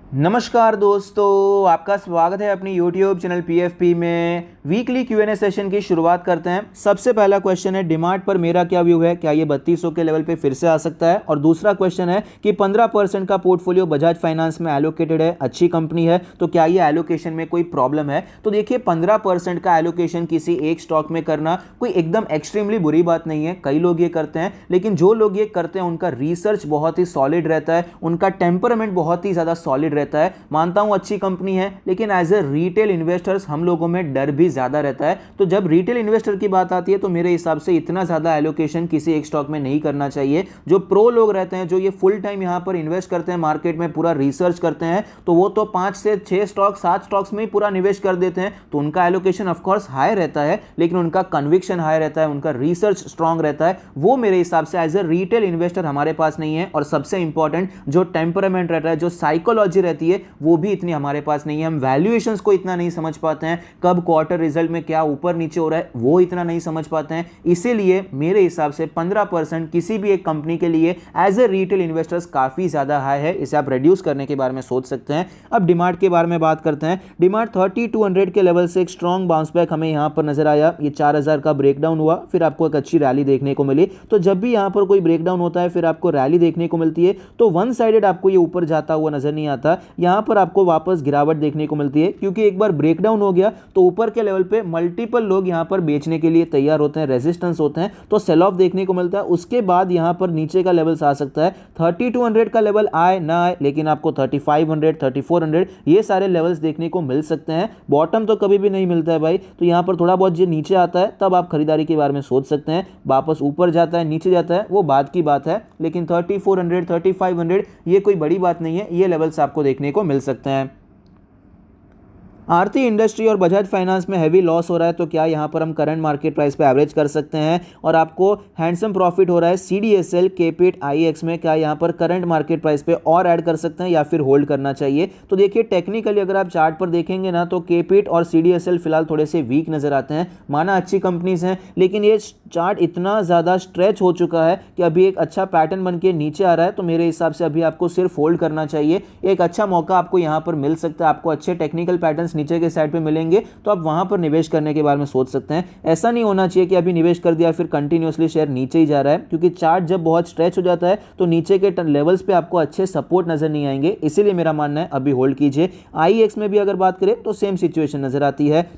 नमस्कार दोस्तों, आपका स्वागत है अपनी YouTube चैनल PFP में। वीकली Q&A सेशन की शुरुआत करते हैं। सबसे पहला क्वेश्चन है, डिमार्ट पर मेरा क्या व्यू है, क्या ये 3200 के लेवल पे फिर से आ सकता है। और दूसरा क्वेश्चन है कि 15% का पोर्टफोलियो बजाज फाइनेंस में एलोकेटेड है, अच्छी कंपनी है, तो क्या ये एलोकेशन में कोई प्रॉब्लम है। तो देखिए 15% का एलोकेशन किसी एक स्टॉक में करना कोई एकदम एक्सट्रीमली बुरी बात नहीं है, कई लोग ये करते हैं। लेकिन जो लोग ये करते हैं उनका रिसर्च बहुत ही सॉलिड रहता है, उनका टेम्परामेंट बहुत ही ज़्यादा सॉलिड रहता है। मानता हूं अच्छी कंपनी है, लेकिन एज ए रिटेल इन्वेस्टर्स हम लोगों में डर भी ज्यादा रहता है। तो जब रिटेल इन्वेस्टर की बात आती है तो मेरे हिसाब से इतना ज्यादा एलोकेशन किसी एक स्टॉक में नहीं करना चाहिए। जो प्रो लोग रहते हैं, जो ये फुल टाइम यहां पर इन्वेस्ट करते हैं, मार्केट में पूरा रिसर्च करते हैं, तो वो तो 5 से 6 स्टॉक 7 स्टॉक्स में ही पूरा निवेश कर देते हैं। तो उनका एलोकेशन ऑफकोर्स हाई रहता है, लेकिन उनका कन्विक्शन हाई रहता है, उनका रिसर्च स्ट्रांग रहता है। वो मेरे हिसाब से एज ए रिटेल इन्वेस्टर हमारे पास नहीं है। और सबसे इंपॉर्टेंट जो टेम्परामेंट रहता है, जो साइकोलॉजी रहती है, वो भी इतनी हमारे पास नहीं है। हम वैल्यूएशंस को इतना नहीं समझ पाते हैं, कब क्वार्टर रिजल्ट में क्या ऊपर नीचे हो रहा है वो इतना नहीं समझ पाते हैं। इसीलिए मेरे हिसाब से 15% किसी भी एक कंपनी के लिए एज ए रिटेल इन्वेस्टर्स काफी ज्यादा हाई है। इसे आप रिड्यूस करने के बारे में सोच सकते हैं। अब डिमार्ट के बारे में बात करते हैं। डिमार्ट 3200 के लेवल से एक स्ट्रॉन्ग बाउंस बैक हमें यहां पर नजर आया। ये 4000 का ब्रेकडाउन हुआ, फिर आपको एक अच्छी रैली देखने को मिली। तो जब भी यहां पर कोई ब्रेकडाउन होता है, फिर आपको रैली देखने को मिलती है, तो वन साइडेड आपको ये ऊपर जाता हुआ नजर नहीं आता। यहां पर आपको वापस गिरावट देखने को मिलती है, क्योंकि एक बार ब्रेकडाउन हो गया तो ऊपर के लेवल पे मल्टीपल लोग यहां पर बेचने के लिए तैयार होते हैं, रेजिस्टेंस होते हैं, तो सेल ऑफ देखने को मिलता है। उसके बाद यहां पर नीचे का लेवल्स आ सकता है। 3200 का लेवल आए ना आए, लेकिन आपको 3500 3400 ये सारे लेवल्स देखने को मिल सकते हैं। बॉटम तो कभी भी नहीं मिलता है भाई। तो यहां पर थोड़ा बहुत जो नीचे आता है तब आप खरीदारी के बारे में सोच सकते हैं। वापस ऊपर जाता है, नीचे जाता है, वो बाद की बात है। लेकिन 3400 3500 ये कोई बड़ी बात नहीं है, ये लेवल्स आपको देखने को मिल सकते हैं। आरती इंडस्ट्री और बजाज फाइनेंस में हैवी लॉस हो रहा है, तो क्या यहां पर हम करंट मार्केट प्राइस पे एवरेज कर सकते हैं। और आपको हैंडसम प्रॉफिट हो रहा है CDSL केपिट IEX में, क्या यहां पर करंट मार्केट प्राइस पे और ऐड कर सकते हैं या फिर होल्ड करना चाहिए। तो देखिए टेक्निकली अगर आप चार्ट पर देखेंगे ना, तो केपिट और CDSL फिलहाल थोड़े से वीक नजर आते हैं। माना अच्छी कंपनीज हैं, लेकिन ये चार्ट इतना ज्यादा स्ट्रेच हो चुका है कि अभी एक अच्छा पैटर्न बन के नीचे आ रहा है। तो मेरे हिसाब से अभी आपको सिर्फ होल्ड करना चाहिए। एक अच्छा मौका आपको यहां पर मिल सकता है, आपको अच्छे टेक्निकल पैटर्न्स नीचे के साइड पे मिलेंगे, तो आप वहां पर निवेश करने के बारे में सोच सकते हैं। ऐसा नहीं होना चाहिए कि अभी निवेश कर दिया फिर कंटिन्यूअसली शेयर नीचे ही जा रहा है, क्योंकि चार्ट जब बहुत स्ट्रेच हो जाता है तो नीचे के लेवल्स पे आपको अच्छे सपोर्ट नजर नहीं आएंगे। इसीलिए मेरा मानना है अभी होल्ड कीजिए। IEX में भी अगर बात करें तो सेम सिचुएशन नजर आती है।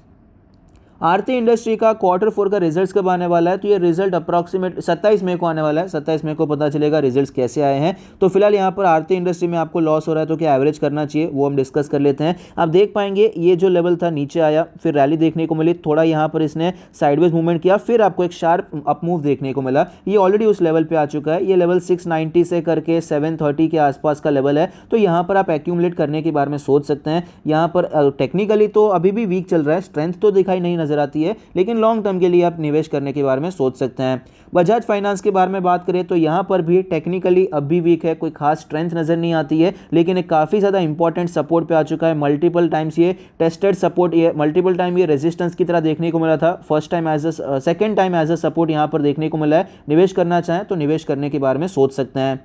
आरती इंडस्ट्री का Q4 का रिजल्ट्स कब आने वाला है, तो ये रिजल्ट अप्रॉक्सीमेट 27 मई को आने वाला है। 27 मई को पता चलेगा रिजल्ट्स कैसे आए हैं। तो फिलहाल यहाँ पर आरती इंडस्ट्री में आपको लॉस हो रहा है, तो क्या एवरेज करना चाहिए वो हम डिस्कस कर लेते हैं। आप देख पाएंगे ये जो लेवल था नीचे आया, फिर रैली देखने को मिली, थोड़ा यहाँ पर इसने साइडवेज मूवमेंट किया, फिर आपको एक शार्प अप मूव देखने को मिला। ये ऑलरेडी उस लेवल पे आ चुका है। ये लेवल 690 से करके 730 के आसपास का लेवल है। तो यहाँ पर आप एक्यूमुलेट करने के बारे में सोच सकते हैं। यहाँ पर टेक्निकली तो अभी भी वीक चल रहा है, स्ट्रेंथ तो दिखाई नहीं नजर आती है, लेकिन लॉन्ग टर्म के लिए आप निवेश करने के बारे में सोच सकते हैं। बजाज फाइनेंस के बारे में बात करें तो यहां पर भी टेक्निकली अब भी वीक है, कोई खास स्ट्रेंथ नजर नहीं आती है, लेकिन एक काफी ज्यादा इंपॉर्टेंट सपोर्ट पे आ चुका है। मल्टीपल टाइम्स ये टेस्टेड सपोर्ट, ये मल्टीपल टाइम ये रेजिस्टेंस की तरह देखने को मिला था। First time as a second time as a support यहां पर देखने को मिला है। निवेश करना चाहें तो निवेश करने के बारे में सोच सकते हैं।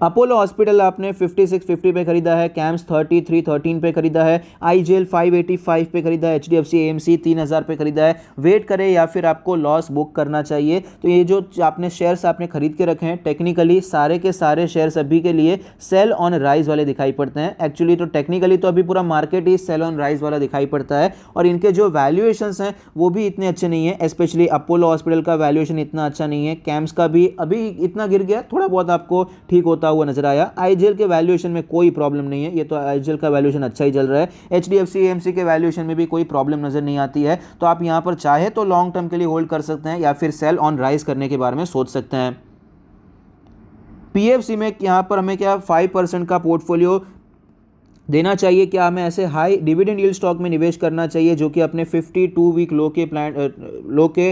अपोलो हॉस्पिटल आपने 5650 पे खरीदा है, कैम्स 3313 पे खरीदा है, IGL 585 पे खरीदा है, HDFC AMC 3000 पे खरीदा है। वेट करें या फिर आपको लॉस बुक करना चाहिए। तो ये जो आपने शेयर्स आपने खरीद के रखे हैं, टेक्निकली सारे के सारे शेयर्स अभी के लिए सेल ऑन राइज वाले दिखाई पड़ते हैं। एक्चुअली तो टेक्निकली तो अभी पूरा मार्केट ही सेल ऑन राइज वाला दिखाई पड़ता है, और इनके जो वैल्यूएशंस हैं वो भी इतने अच्छे नहीं है। स्पेशली अपोलो हॉस्पिटल का वैल्यूएशन इतना अच्छा नहीं है, कैम्स का भी अभी इतना गिर गया, थोड़ा बहुत आपको ठीक होता हुआ नजर आया। IGL के वैल्यूएशन में कोई प्रॉब्लम नहीं है, ये तो IGL का वैल्यूएशन अच्छा ही चल रहा है। HDFC AMC के वैल्यूएशन में भी कोई प्रॉब्लम नजर नहीं आती है। तो आप यहां पर चाहे तो लॉन्ग टर्म के लिए होल्ड कर सकते हैं या फिर सेल ऑन राइज करने के बारे में सोच सकते हैं। PFC में यहां पर हमें क्या 5% का पोर्टफोलियो देना चाहिए, क्या हमें ऐसे हाई डिविडेंड यील्ड स्टॉक में निवेश करना चाहिए जो कि अपने 52 वीक लो के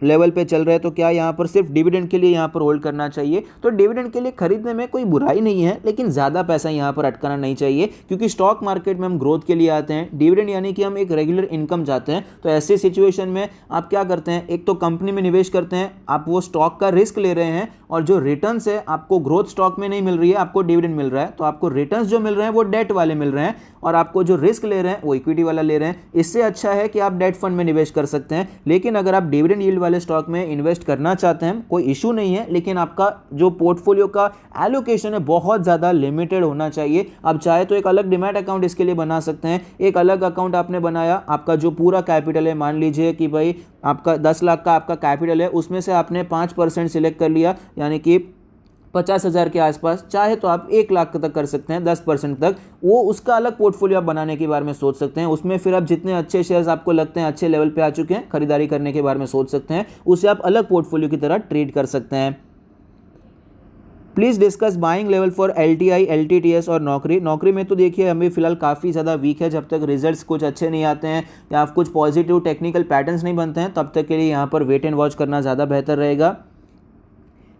लेवल पे चल रहे हैं, तो क्या यहाँ पर सिर्फ डिविडेंड के लिए यहाँ पर होल्ड करना चाहिए? तो डिविडेंड के लिए खरीदने में कोई बुराई नहीं है, लेकिन ज़्यादा पैसा यहाँ पर अटकाना नहीं चाहिए, क्योंकि स्टॉक मार्केट में हम ग्रोथ के लिए आते हैं। डिविडेंड यानी कि हम एक रेगुलर इनकम चाहते हैं। तो ऐसी सिचुएशन में आप क्या करते हैं, एक तो कंपनी में निवेश करते हैं, आप वो स्टॉक का रिस्क ले रहे हैं, और जो रिटर्न्स है आपको ग्रोथ स्टॉक में नहीं मिल रही है, आपको डिविडेंड मिल रहा है। तो आपको रिटर्न्स जो मिल रहे हैं वो डेट वाले मिल रहे हैं, और आपको जो रिस्क ले रहे हैं वो इक्विटी वाला ले रहे हैं। इससे अच्छा है कि आप डेट फंड में निवेश कर सकते हैं। लेकिन अगर आप डिविडेंड यील्ड वाले स्टॉक में इन्वेस्ट करना चाहते हैं, कोई इशू नहीं है, लेकिन आपका जो पोर्टफोलियो का एलोकेशन है बहुत ज़्यादा लिमिटेड होना चाहिए। आप चाहे तो एक अलग डिमैट अकाउंट इसके लिए बना सकते हैं। एक अलग अकाउंट आपने बनाया, आपका जो पूरा कैपिटल है, मान लीजिए कि भाई आपका 10 लाख का आपका कैपिटल है, उसमें से आपने 5% सिलेक्ट कर लिया, यानी कि 50,000 के आसपास। चाहे तो आप 1 लाख तक कर सकते हैं, 10% तक। वो उसका अलग पोर्टफोलियो आप बनाने के बारे में सोच सकते हैं। उसमें फिर आप जितने अच्छे शेयर्स आपको लगते हैं अच्छे लेवल पे आ चुके हैं, खरीदारी करने के बारे में सोच सकते हैं। उसे आप अलग पोर्टफोलियो की तरह ट्रीट कर सकते हैं। Please discuss buying level for LTI, LTTS और नौकरी। नौकरी में तो देखिए हमें फिलहाल काफ़ी ज़्यादा वीक है। जब तक रिजल्ट्स कुछ अच्छे नहीं आते हैं या कुछ पॉजिटिव टेक्निकल पैटर्न्स नहीं बनते हैं, तब तक के लिए यहाँ पर वेट एंड वॉच करना ज़्यादा बेहतर रहेगा।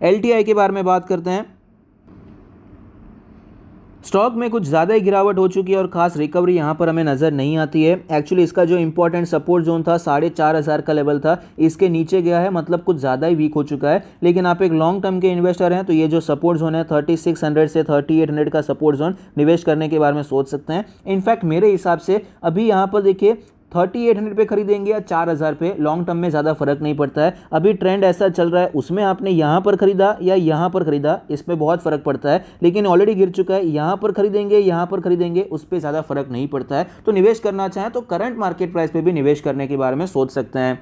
LTI के बारे में बात करते हैं। स्टॉक में कुछ ज़्यादा ही गिरावट हो चुकी है और ख़ास रिकवरी यहाँ पर हमें नज़र नहीं आती है। एक्चुअली इसका जो इंपॉर्टेंट सपोर्ट जोन था 4,500 का लेवल था, इसके नीचे गया है, मतलब कुछ ज़्यादा ही वीक हो चुका है। लेकिन आप एक लॉन्ग टर्म के इन्वेस्टर हैं तो ये जो सपोर्ट जोन है 3600 से 3800 का सपोर्ट जोन, निवेश करने के बारे में सोच सकते हैं। इनफैक्ट मेरे हिसाब से अभी यहाँ पर देखिए 3800 पे खरीदेंगे या 4000 पे, लॉन्ग टर्म में ज़्यादा फर्क नहीं पड़ता है। अभी ट्रेंड ऐसा चल रहा है, उसमें आपने यहाँ पर खरीदा या यहाँ पर खरीदा, इसमें बहुत फ़र्क पड़ता है। लेकिन ऑलरेडी गिर चुका है, यहाँ पर खरीदेंगे यहाँ पर खरीदेंगे, उस पर ज़्यादा फर्क नहीं पड़ता है। तो निवेश करना चाहें तो करंट मार्केट प्राइस पे भी निवेश करने के बारे में सोच सकते हैं।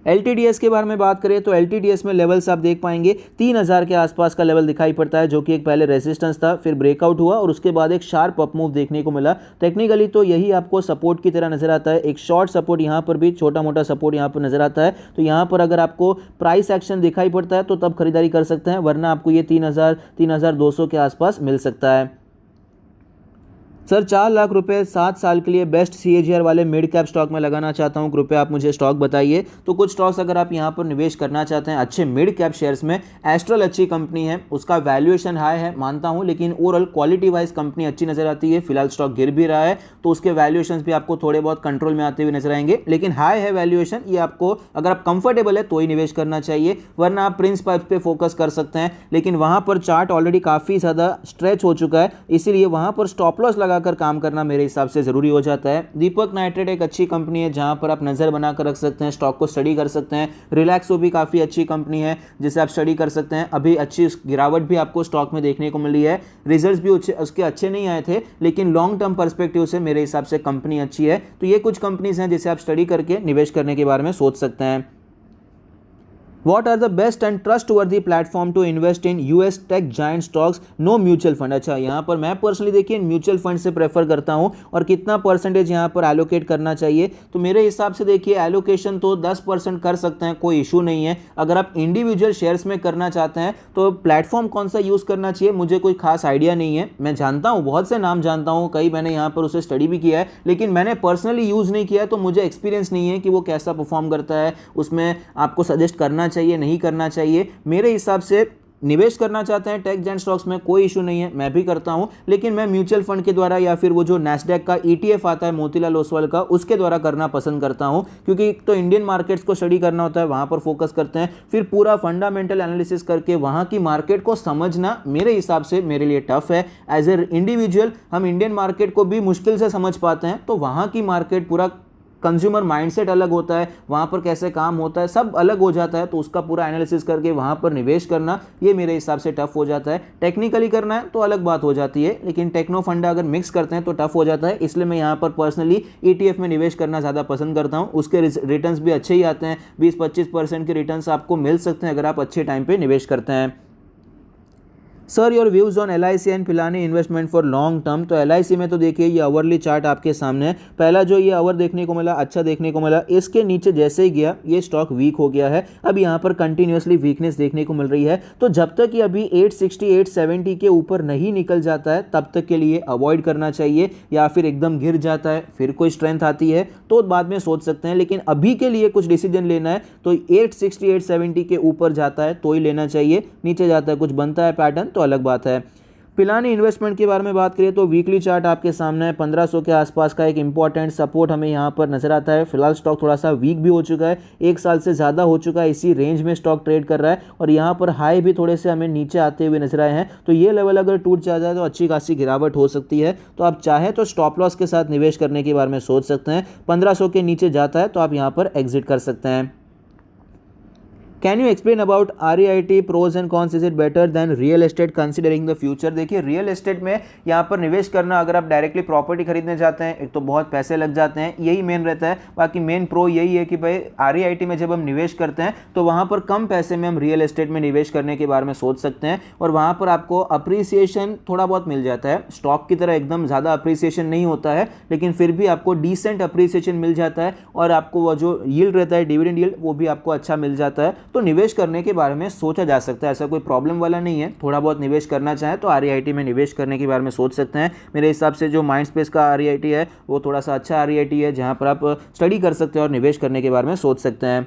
LTTS के बारे में बात करें तो LTTS में लेवल्स आप देख पाएंगे 3000 के आसपास का लेवल दिखाई पड़ता है, जो कि एक पहले रेजिस्टेंस था, फिर ब्रेकआउट हुआ और उसके बाद एक शार्प अप मूव देखने को मिला। टेक्निकली तो यही आपको सपोर्ट की तरह नजर आता है। एक शॉर्ट सपोर्ट यहाँ पर भी, छोटा मोटा सपोर्ट यहाँ पर नजर आता है। तो यहाँ पर अगर आपको प्राइस एक्शन दिखाई पड़ता है तो तब खरीदारी कर सकते हैं, वरना आपको ये 3,200 के आसपास मिल सकता है। सर 4 लाख रुपए 7 साल के लिए बेस्ट CAGR वाले मिड कैप स्टॉक में लगाना चाहता हूं, कृपया आप मुझे स्टॉक बताइए। तो कुछ स्टॉक्स अगर आप यहां पर निवेश करना चाहते हैं अच्छे मिड कैप शेयर्स में, एस्ट्रल अच्छी कंपनी है, उसका वैल्यूएशन हाई है मानता हूं, लेकिन ओवरऑल क्वालिटी वाइज कंपनी अच्छी नजर आती है। फिलहाल स्टॉक गिर भी रहा है तो उसके वैल्यूएशन भी आपको थोड़े बहुत कंट्रोल में आते हुए नजर आएंगे, लेकिन हाई है वैल्यूएशन। ये आपको अगर आप कंफर्टेबल है तो ही निवेश करना चाहिए, वरना आप प्रिंस पाइप पे फोकस कर सकते हैं। लेकिन वहां पर चार्ट ऑलरेडी काफी ज्यादा स्ट्रेच हो चुका है, इसीलिए वहां पर स्टॉप लॉस लगाकर काम करना मेरे हिसाब से जरूरी हो जाता है। दीपक नाइट्रेट एक अच्छी कंपनी है जहां पर आप नजर बनाकर रख सकते हैं, स्टॉक को स्टडी कर सकते हैं। रिलैक्सो भी काफी अच्छी कंपनी है जिसे आप स्टडी कर सकते हैं। अभी अच्छी गिरावट भी आपको स्टॉक में देखने को मिली है, रिजल्ट्स भी उसके अच्छे नहीं आए थे, लेकिन लॉन्ग टर्म पर्सपेक्टिव से मेरे हिसाब से कंपनी अच्छी है। तो ये कुछ कंपनीज हैं जिसे आप स्टडी करके निवेश करने के बारे में सोच सकते हैं। What are the best and trustworthy platform to invest in US tech giant stocks? No mutual fund। अच्छा, यहाँ पर मैं पर्सनली देखिए म्यूचुअल फंड से प्रेफर करता हूँ, और कितना परसेंटेज यहाँ पर एलोकेट करना चाहिए, तो मेरे हिसाब से देखिए एलोकेशन तो 10% कर सकते हैं, कोई इशू नहीं है। अगर आप इंडिविजुअल शेयर्स में करना चाहते हैं तो प्लेटफॉर्म कौन सा यूज़ करना चाहिए मुझे कोई खास आइडिया नहीं है। मैं जानता हूँ, बहुत से नाम जानता हूँ, कई मैंने यहाँ पर उसे स्टडी भी किया है, लेकिन मैंने पर्सनली यूज़ नहीं किया है, तो मुझे एक्सपीरियंस नहीं है कि वो कैसा परफॉर्म करता है, उसमें आपको सजेस्ट करना चाहिए नहीं करना चाहिए। मेरे हिसाब से निवेश करना चाहते हैं टेक जेंट स्टॉक्स में, कोई इशू नहीं है, मैं भी करता हूं, लेकिन मैं म्यूचुअल फंड के द्वारा या फिर वो जो नैस्डैक का ETF आता है मोतीलाल ओसवाल का, उसके द्वारा करना पसंद करता हूं। क्योंकि एक तो इंडियन मार्केट्स को स्टडी करना होता है, वहां पर फोकस करते हैं, फिर पूरा फंडामेंटल एनालिसिस करके वहां की मार्केट को समझना मेरे हिसाब से मेरे लिए टफ है। एज ए इंडिविजुअल हम इंडियन मार्केट को भी मुश्किल से समझ पाते हैं, तो वहां की मार्केट पूरा कंज्यूमर माइंडसेट अलग होता है, वहाँ पर कैसे काम होता है सब अलग हो जाता है, तो उसका पूरा एनालिसिस करके वहाँ पर निवेश करना ये मेरे हिसाब से टफ हो जाता है। टेक्निकली करना है तो अलग बात हो जाती है, लेकिन टेक्नो फंडा अगर मिक्स करते हैं तो टफ हो जाता है। इसलिए मैं यहाँ पर पर्सनली ETF में निवेश करना ज़्यादा पसंद करता हूँ। उसके रिटर्न्स भी अच्छे ही आते हैं, 20-25% के रिटर्न्स आपको मिल सकते हैं अगर आप अच्छे टाइम पर निवेश करते हैं। Sir your views on LIC and Pilani investment for long term. तो LIC में तो देखिए ये आवरली चार्ट आपके सामने है। पहला जो ये आवर देखने को मिला, अच्छा देखने को मिला, इसके नीचे जैसे ही गया ये स्टॉक वीक हो गया है। अब यहाँ पर कंटिन्यूसली वीकनेस देखने को मिल रही है। तो जब तक ये अभी 860 870 के ऊपर नहीं निकल जाता है तब तक के लिए अवॉइड करना चाहिए, या फिर एकदम गिर जाता है फिर कोई स्ट्रेंथ आती है तो बाद में सोच सकते हैं। लेकिन अभी के लिए कुछ डिसीजन लेना है तो 860 870 के ऊपर जाता है तो ही लेना चाहिए, नीचे जाता है कुछ बनता है पैटर्न तो अलग बात है। पिलानी इन्वेस्टमेंट के बारे में बात करें तो वीकली चार्ट आपके सामने है। 1500 के आसपास का एक इंपॉर्टेंट सपोर्ट हमें यहाँ पर नजर आता है। फिलहाल स्टॉक थोड़ा सा वीक भी हो चुका है, एक साल से ज़्यादा हो चुका है इसी रेंज में स्टॉक ट्रेड कर रहा है, और यहाँ पर हाई भी थोड़े से हमें नीचे आते हुए नजर आए हैं। तो ये लेवल अगर टूट जाता है तो अच्छी खासी गिरावट हो सकती है। तो आप चाहें तो स्टॉप लॉस के साथ निवेश करने के बारे में सोच सकते हैं। 1500 के नीचे जाता है तो आप यहाँ पर एग्जिट कर सकते हैं। Can you explain about REIT pros and cons, is it better than real estate considering the future. देखिए रियल एस्टेट में यहाँ पर निवेश करना, अगर आप डायरेक्टली प्रॉपर्टी खरीदने जाते हैं एक तो बहुत पैसे लग जाते हैं, यही मेन रहता है। बाकी मेन प्रो यही है कि भाई REIT में जब हम निवेश करते हैं तो वहाँ पर कम पैसे में हम रियल एस्टेट में निवेश करने के बारे में सोच सकते हैं, और वहाँ पर आपको अप्रिसिएशन थोड़ा बहुत मिल जाता है। स्टॉक की तरह एकदम ज़्यादा अप्रिसिएशन नहीं होता है, लेकिन फिर भी आपको डिसेंट अप्रिसिएशन मिल जाता है, और आपको वो जो यील्ड रहता है डिविडेंड यील्ड वो भी आपको अच्छा मिल जाता है। तो निवेश करने के बारे में सोचा जा सकता है, ऐसा कोई प्रॉब्लम वाला नहीं है। थोड़ा बहुत निवेश करना चाहें तो REIT में निवेश करने के बारे में सोच सकते हैं। मेरे हिसाब से जो माइंडस्पेस का REIT है वो थोड़ा सा अच्छा REIT है, जहां पर आप स्टडी कर सकते हैं और निवेश करने के बारे में सोच सकते हैं।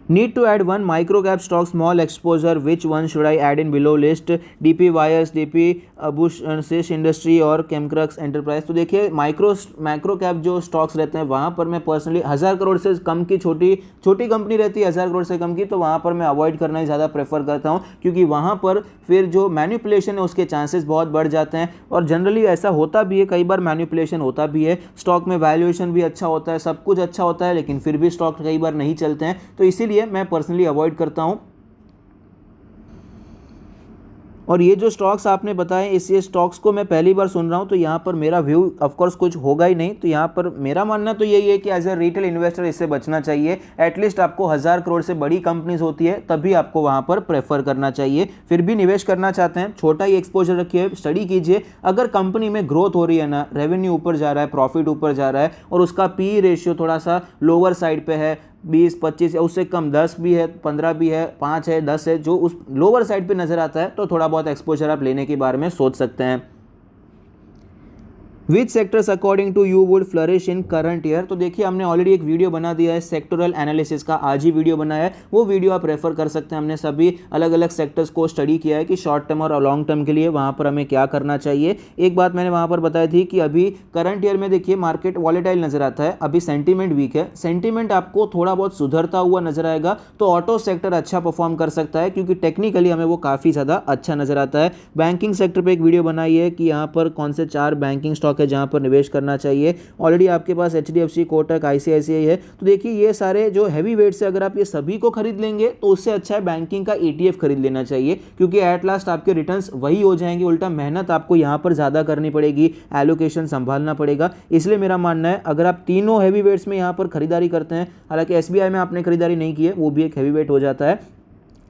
Need to add one micro cap stock, small exposure. Which one should I add in below list? DP Wires, DP Bush industry और Chemcrux एंटरप्राइज। तो देखिए माइक्रो कैप जो स्टॉक्स रहते हैं वहाँ पर मैं पर्सनली 1000 करोड़ से कम की छोटी कंपनी रहती है, 1000 करोड़ से कम की, तो वहाँ पर मैं अवॉइड करना ही ज़्यादा प्रेफर करता हूँ, क्योंकि वहाँ पर फिर जो मैनिपुलेशन है उसके चांसेस बहुत बढ़ जाते हैं। और जनरली ऐसा होता भी है, कई बार मैनिपुलेशन होता भी है। स्टॉक में वैल्यूएशन भी अच्छा होता है, सब कुछ अच्छा होता है, लेकिन फिर भी स्टॉक कई बार नहीं चलते हैं। तो इसीलिए मैं पर्सनली अवॉइड करता हूं। और ये जो स्टॉक्स आपने बताए, इस ये स्टॉक्स को मैं पहली बार सुन रहा हूं, तो यहाँ पर मेरा व्यू ऑफ कोर्स कुछ होगा ही नहीं। तो यहाँ पर मेरा मानना तो यही है कि एज ए रिटेल इन्वेस्टर इससे बचना चाहिए। एटलीस्ट आपको 1000 करोड़ से बड़ी कंपनीज होती है तभी आपको वहाँ पर प्रेफर करना चाहिए। फिर भी निवेश करना चाहते हैं छोटा ही एक्सपोजर रखिए, स्टडी कीजिए। अगर कंपनी में ग्रोथ हो रही है ना, रेवेन्यू ऊपर जा रहा है, प्रॉफिट ऊपर जा रहा है, और उसका PE रेशियो थोड़ा सा लोअर साइड पे है, 20 25 या उससे कम, 10 भी है, 15 भी है, 5 है, 10 है, जो उस लोअर साइड पे नजर आता है, तो थोड़ा बहुत एक्सपोजर आप लेने के बारे में सोच सकते हैं। Which sectors according to you would flourish in current year. तो देखिए हमने ऑलरेडी एक वीडियो बना दिया है सेक्टोरल एनालिसिस का, आज ही वीडियो बनाया है, वो वीडियो आप रेफर कर सकते हैं। हमने सभी अलग अलग सेक्टर्स को स्टडी किया है कि शॉर्ट टर्म और लॉन्ग टर्म के लिए वहाँ पर हमें क्या करना चाहिए। एक बात मैंने वहाँ पर बताई थी कि अभी करंट ईयर में देखिए मार्केट वॉलेटाइल नजर आता है, अभी सेंटीमेंट वीक है। सेंटीमेंट आपको थोड़ा बहुत सुधरता हुआ नजर आएगा तो ऑटो सेक्टर अच्छा परफॉर्म कर सकता है, क्योंकि टेक्निकली हमें वो काफ़ी ज़्यादा अच्छा नजर आता है। बैंकिंग सेक्टर पर एक वीडियो बनाई है कि यहाँ पर कौन से 4 बैंकिंग स्टॉक है जहाँ पर निवेश करना चाहिए। ऑलरेडी आपके पास HDFC, कोटक, ICICI है। तो देखिए ये सारे जो हैवी वेट से अगर आप ये सभी को खरीद लेंगे तो उससे अच्छा है बैंकिंग का ETF खरीद लेना चाहिए, क्योंकि एट लास्ट आपके रिटर्न्स वही हो जाएंगे, उल्टा मेहनत आपको यहाँ पर ज़्यादा करनी पड़ेगी, एलोकेशन संभालना पड़ेगा। इसलिए मेरा मानना है अगर आप तीनों हैवी वेट्स में यहाँ पर खरीदारी करते हैं, हालांकि SBI में आपने खरीदारी नहीं की है, वो भी एक हैवी वेट हो जाता है,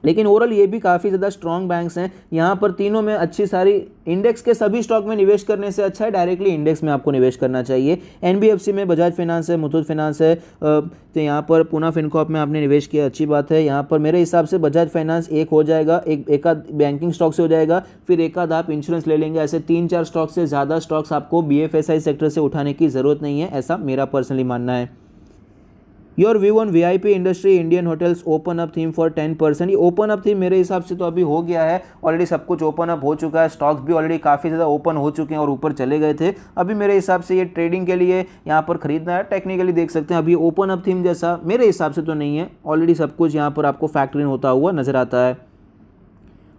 लेकिन ओवरऑल ये भी काफ़ी ज़्यादा स्ट्रॉन्ग बैंक्स हैं। यहाँ पर तीनों में अच्छी सारी, इंडेक्स के सभी स्टॉक में निवेश करने से अच्छा है डायरेक्टली इंडेक्स में आपको निवेश करना चाहिए। NBFC में बजाज फाइनेंस है, मुथूट फाइनेंस है, तो यहाँ पर पूना फिनकॉर्प में आपने निवेश किया, अच्छी बात है। यहाँ पर मेरे हिसाब से बजाज फाइनेंस एक हो जाएगा, एक आध बैंकिंग स्टॉक से हो जाएगा, फिर एक आध आप इंश्योरेंस ले लेंगे। ऐसे 3-4 स्टॉक से ज़्यादा स्टॉक्स आपको BFSI सेक्टर से उठाने की ज़रूरत नहीं है, ऐसा मेरा पर्सनली मानना है। Your view on VIP industry, Indian hotels open up theme for 10%। ये ओपन अप थीम मेरे हिसाब से तो अभी हो गया है, ऑलरेडी सब कुछ ओपन अप हो चुका है, स्टॉक्स भी ऑलरेडी काफ़ी ज़्यादा ओपन हो चुके हैं और ऊपर चले गए थे। अभी मेरे हिसाब से ये ट्रेडिंग के लिए यहाँ पर खरीदना है, टेक्निकली देख सकते हैं। अभी ओपन अप थीम जैसा मेरे हिसाब से तो नहीं है, ऑलरेडी सब कुछ यहाँ पर आपको फैक्टर इन होता हुआ नजर आता है।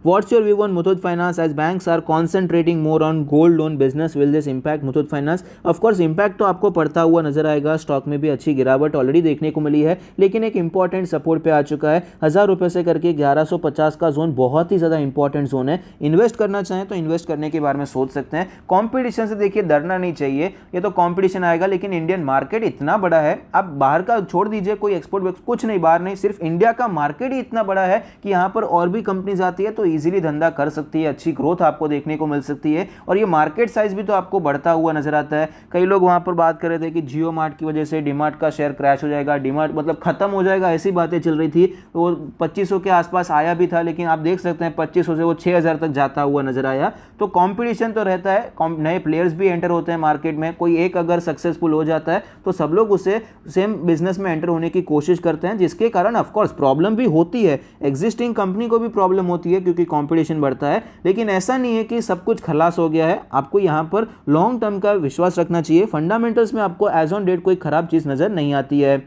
What's your view on Muthoot Finance as banks are concentrating more on gold loan business? Will this impact Muthoot Finance? Of course impact तो आपको पड़ता हुआ नजर आएगा, स्टॉक में भी अच्छी गिरावट ऑलरेडी देखने को मिली है, लेकिन एक इंपॉर्टेंट सपोर्ट पे आ चुका है। 1000 रुपये से करके 1150 का जोन बहुत ही ज़्यादा इंपॉर्टेंट जोन है। इन्वेस्ट करना चाहें तो इन्वेस्ट करने के बारे में सोच सकते हैं। कॉम्पिटिशन से देखिए डरना नहीं चाहिए, ये तो कॉम्पिटिशन आएगा, लेकिन इंडियन मार्केट इतना बड़ा है, आप बाहर का छोड़ दीजिए, कोई एक्सपोर्ट कुछ नहीं, बाहर नहीं, सिर्फ इंडिया का मार्केट ही इतना बड़ा है कि यहाँ पर और भी कंपनीज आती है, तो ईजिली धंधा कर सकती है, अच्छी ग्रोथ आपको देखने को मिल सकती है और ये मार्केट साइज भी तो आपको बढ़ता हुआ नजर आता है। कई लोग वहाँ पर बात कर रहे थे कि जियो मार्ट की वजह से डीमार्ट का शेयर क्रैश हो जाएगा, डीमार्ट मतलब खत्म हो जाएगा, ऐसी बातें चल रही थी। वो 2500 के आसपास आया भी था, लेकिन आप देख सकते हैं 2500 से वो 6000 तक जाता हुआ नजर आया। तो कंपटीशन तो रहता है, नए प्लेयर्स भी एंटर होते हैं मार्केट में, कोई एक अगर सक्सेसफुल हो जाता है तो सब लोग उसे सेम बिजनेस में एंटर होने की कोशिश करते हैं, जिसके कारण ऑफकोर्स प्रॉब्लम भी होती है, एग्जिस्टिंग कंपनी को भी प्रॉब्लम होती है क्योंकि कंपटीशन बढ़ता है। लेकिन ऐसा नहीं है कि सब कुछ खलास हो गया है, आपको यहाँ पर लॉन्ग टर्म का विश्वास रखना चाहिए। फंडामेंटल्स में आपको एज ऑन डेट कोई खराब चीज़ नज़र नहीं आती है।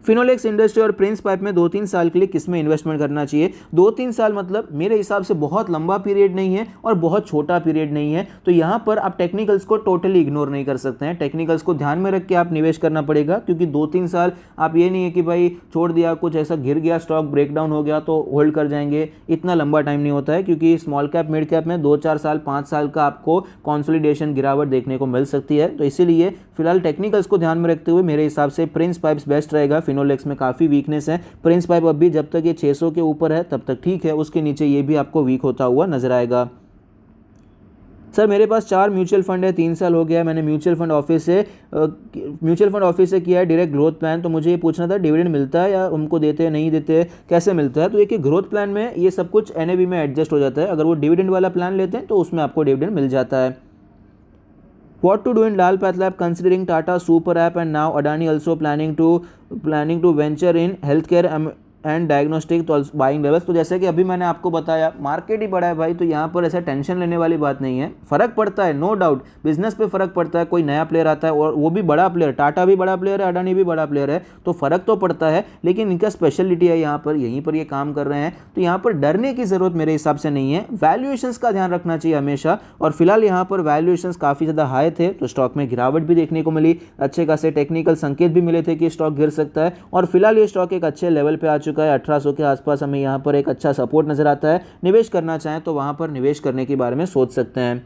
फिनोलेक्स इंडस्ट्री और प्रिंस पाइप में 2-3 साल के लिए किस में इन्वेस्टमेंट करना चाहिए? 2-3 साल मतलब मेरे हिसाब से बहुत लंबा पीरियड नहीं है और बहुत छोटा पीरियड नहीं है। तो यहाँ पर आप टेक्निकल्स को टोटली इग्नोर नहीं कर सकते हैं, टेक्निकल्स को ध्यान में रख के आप निवेश करना पड़ेगा, क्योंकि 2-3 साल आप ये नहीं है कि भाई छोड़ दिया, कुछ ऐसा गिर गया, स्टॉक ब्रेकडाउन हो गया तो होल्ड कर जाएंगे, इतना लंबा टाइम नहीं होता है। क्योंकि स्मॉल कैप मिड कैप में 2-4 साल 5 साल का आपको कॉन्सोलिडेशन गिरावट देखने को मिल सकती है। तो इसीलिए फिलहाल टेक्निकल्स को ध्यान में रखते हुए मेरे हिसाब से प्रिंस पाइप्स बेस्ट रहेगा। फिनोलेक्स में काफ़ी वीकनेस है, प्रिंस पाइप अभी जब तक ये 600 के ऊपर है तब तक ठीक है, उसके नीचे ये भी आपको वीक होता हुआ नजर आएगा। सर मेरे पास 4 म्यूचुअल फंड है, 3 साल हो गया है, मैंने म्यूचुअल फंड ऑफिस से किया है डायरेक्ट ग्रोथ प्लान। तो मुझे ये पूछना था डिविडेंड मिलता है या उनको देते हैं, नहीं देते हैं, कैसे मिलता है? तो एक ग्रोथ प्लान में ये सब कुछ NAV में एडजस्ट हो जाता है, अगर वो डिविडेंड वाला प्लान लेते हैं तो उसमें आपको डिविडेंड मिल जाता है। What to do in Lal PathLab considering Tata Super App and now Adani also planning to venture in healthcare and diagnostic तो बाइंग लेवल्स। तो जैसे कि अभी मैंने आपको बताया मार्केट ही बड़ा है भाई, तो यहाँ पर ऐसा टेंशन लेने वाली बात नहीं है। फर्क पड़ता है, नो डाउट बिजनेस पे फर्क पड़ता है, कोई नया प्लेयर आता है और वो भी बड़ा प्लेयर, टाटा भी बड़ा प्लेयर है, अडानी भी बड़ा प्लेयर है, तो फर्क तो पड़ता है। लेकिन इनका स्पेशलिटी है यहाँ पर, यहीं पर ये काम कर रहे हैं, तो यहाँ पर डरने की जरूरत मेरे हिसाब से नहीं है। वैल्यूएशंस का ध्यान रखना चाहिए हमेशा, और फिलहाल यहाँ पर वैल्यूएशंस काफ़ी ज़्यादा हाई थे तो स्टॉक में गिरावट भी देखने को मिली, अच्छे खासे टेक्निकल संकेत भी मिले थे कि स्टॉक गिर सकता है, और फिलहाल ये स्टॉक एक अच्छे लेवल पे आ चुका है। 1800 के आसपास हमें यहाँ पर एक अच्छा सपोर्ट नजर आता है। निवेश करना चाहें तो वहाँ पर निवेश करने के बारे में सोच सकते हैं।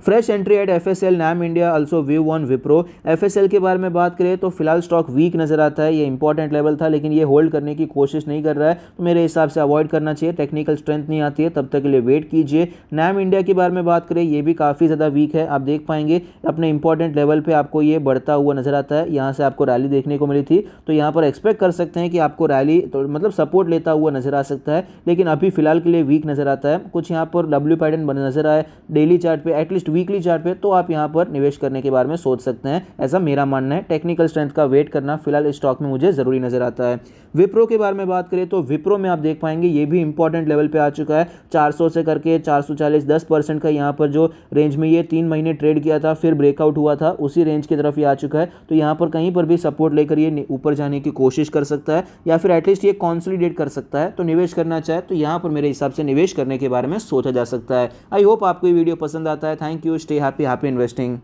Fresh entry at FSL NAM India also view on Wipro. FSL के बारे में बात करें तो फिलहाल स्टॉक वीक नजर आता है, ये इंपॉर्टेंट लेवल था लेकिन ये होल्ड करने की कोशिश नहीं कर रहा है, तो मेरे हिसाब से अवॉइड करना चाहिए। टेक्निकल स्ट्रेंथ नहीं आती है तब तक के लिए वेट कीजिए। नैम इंडिया के बारे में बात करें, ये भी काफ़ी ज़्यादा वीक है, आप देख पाएंगे अपने इंपॉर्टेंट लेवल पर आपको ये बढ़ता हुआ नजर आता है। यहाँ से आपको रैली देखने को मिली थी, तो यहाँ पर एक्सपेक्ट कर सकते हैं कि आपको रैली तो मतलब सपोर्ट लेता हुआ नजर आ सकता है, लेकिन अभी फिलहाल के लिए वीक नजर आता है। कुछ यहाँ पर W पैटर्न बने नजर आए डेली चार्ट पे, एटलीस्ट वीकली चार्ट पे, तो आप यहां पर निवेश करने के बारे में सोच सकते हैं, ऐसा मेरा मानना है। टेक्निकल स्ट्रेंथ का वेट करना फिलहाल इस स्टॉक में मुझे जरूरी नजर आता है। विप्रो के बारे में बात करें तो विप्रो में आप देख पाएंगे ये भी इंपॉर्टेंट लेवल पे आ चुका है, 400 से करके 440, 10% का यहाँ पर जो रेंज में ये 3 महीने ट्रेड किया था, फिर ब्रेकआउट हुआ था, उसी रेंज की तरफ ये आ चुका है। तो यहाँ पर कहीं पर भी सपोर्ट लेकर ये ऊपर जाने की कोशिश कर सकता है, या फिर एटलीस्ट ये कॉन्सोलिडेट कर सकता है। तो निवेश करना चाहे तो यहाँ पर मेरे हिसाब से निवेश करने के बारे में सोचा जा सकता है। आई होप आपको ये वीडियो पसंद आता है। Thank you, stay happy, happy investing.